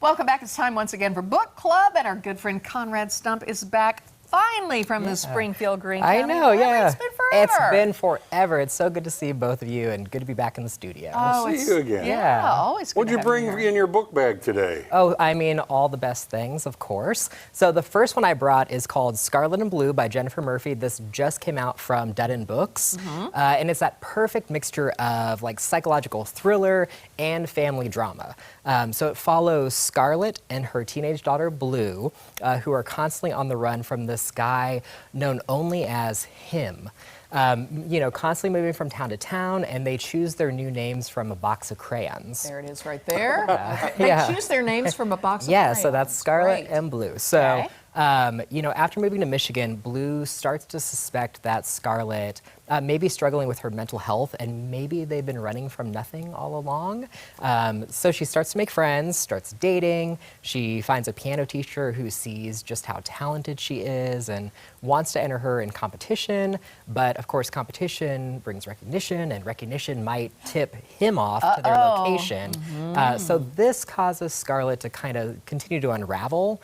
Welcome back. It's time once again for Book Club, and our good friend Conrad Stump is back finally from the Springfield Green County. I know, yeah. It's been forever. It's been forever. It's so good to see both of you and good to be back in the studio. Oh, see you again. Yeah, always good. What'd you bring in your book bag today? Oh, I mean, all the best things, of course. So the first one I brought is called Scarlet and Blue by Jennifer Murphy. This just came out from Dudden Books. And it's that perfect mixture of like psychological thriller and family drama. So it follows Scarlet and her teenage daughter Blue, who are constantly on the run from this guy known only as him. You know, constantly moving from town to town, and they choose their new names from a box of crayons. There it is right there. They choose their names from a box of crayons. Yeah, so that's Scarlet and Blue. So, Okay. you know, after moving to Michigan, Blue starts to suspect that Scarlet may be struggling with her mental health, and maybe they've been running from nothing all along. So she starts to make friends, starts dating. She finds a piano teacher who sees just how talented she is and wants to enter her in competition. But of course, competition brings recognition, and recognition might tip him off to their location. So this causes Scarlet to kind of continue to unravel,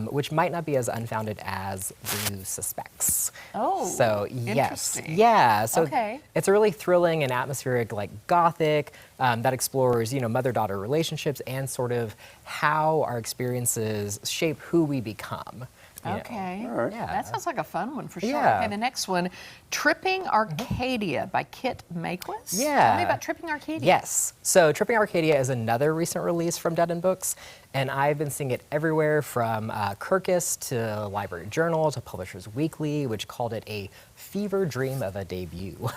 which might not be as unfounded as Blue suspects. Oh, so yes, interesting. yeah. So Okay. it's a really thrilling and atmospheric, like gothic, that explores, you know, mother-daughter relationships and sort of how our experiences shape who we become. You know. Okay. All right. Yeah. That sounds like a fun one for sure. Yeah. Okay, the next one, Tripping Arcadia by Kit Makeless. Yeah. Tell me about Tripping Arcadia. Yes. So Tripping Arcadia is another recent release from Dudden Books, and I've been seeing it everywhere from Kirkus to Library Journal to Publishers Weekly, which called it a fever dream of a debut.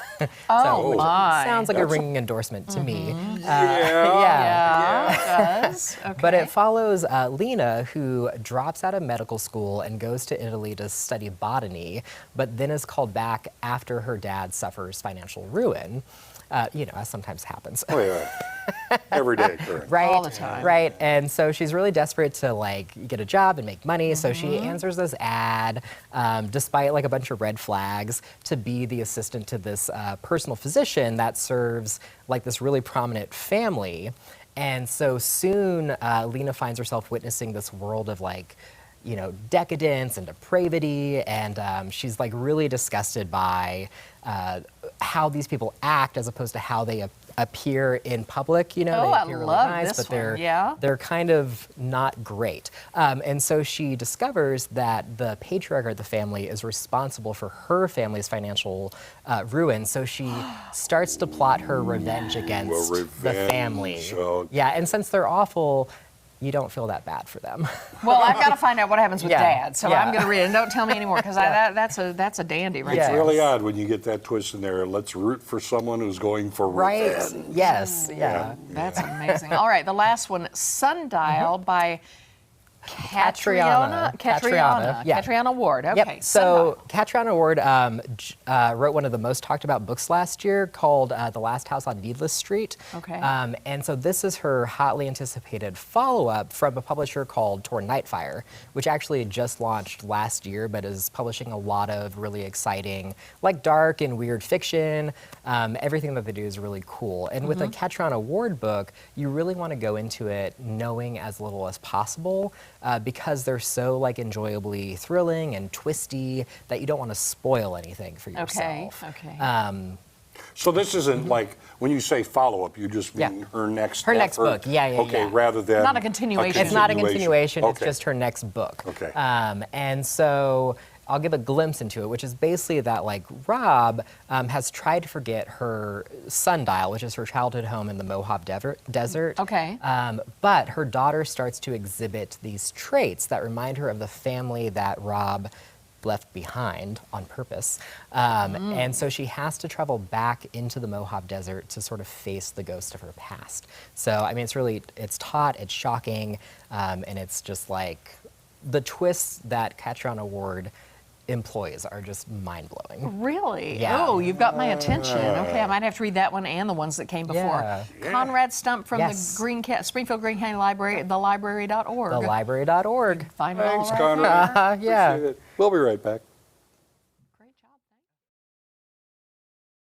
Oh, which my. sounds like a ringing endorsement to me. Yeah. Yeah, it does. Okay. But it follows Lena, who drops out of medical school and goes to Italy to study botany, but then is called back after her dad suffers financial ruin. You know, as sometimes happens. Oh, yeah. Every day, correct. Right, All the time. right. And so she's really desperate to like get a job and make money. So she answers this ad, despite like a bunch of red flags, to be the assistant to this personal physician that serves like this really prominent family. And so soon, Lena finds herself witnessing this world of like, you know, decadence and depravity, and she's like really disgusted by how these people act as opposed to how they appear in public. You know, Oh, they I appear really love nice, this but they're one. Yeah. they're kind of not great. And so she discovers that the patriarch of the family is responsible for her family's financial ruin. So she starts to plot her revenge against the family. Oh. Yeah, and since they're awful, you don't feel that bad for them. Well, I've got to find out what happens with Yeah. Dad, so Yeah. I'm going to read it. And don't tell me anymore, because that's a dandy right Yeah. It's there. really odd when you get that twist in there. Let's root for someone who's going for Right? revenge. Yes. Yeah. That's amazing. All right, the last one, Sundial by Catriona Yeah. Catriona Ward. Okay. Yep. So Catriona Ward wrote one of the most talked about books last year called The Last House on Needless Street. Okay. And so this is her hotly anticipated follow-up from a publisher called Torn Nightfire, which actually just launched last year, but is publishing a lot of really exciting, like dark and weird fiction. Everything that they do is really cool. And with a Catriona Ward book, you really want to go into it knowing as little as possible. Because they're so like enjoyably thrilling and twisty that you don't want to spoil anything for yourself. Okay. So this isn't like, when you say follow-up, you just mean her next Her next effort? book, yeah. Okay, rather than Not a continuation. It's not a continuation, it's Okay. just her next book. Okay. And so I'll give a glimpse into it, which is basically that like Rob has tried to forget her Sundial, which is her childhood home in the Mojave Desert. Okay. But her daughter starts to exhibit these traits that remind her of the family that Rob left behind on purpose. And so she has to travel back into the Mojave Desert to sort of face the ghost of her past. So, I mean, it's taut, it's shocking, and it's just like the twists that Catriona Ward employees are just mind-blowing. Really? Yeah. Oh, you've got my attention. Okay, I might have to read that one and the ones that came before. Yeah. Conrad Stump from Yes. the Springfield Green County Library, thelibrary.org. Thelibrary.org. Find it all Thanks, right Conrad. there. Yeah. Appreciate it. We'll be right back.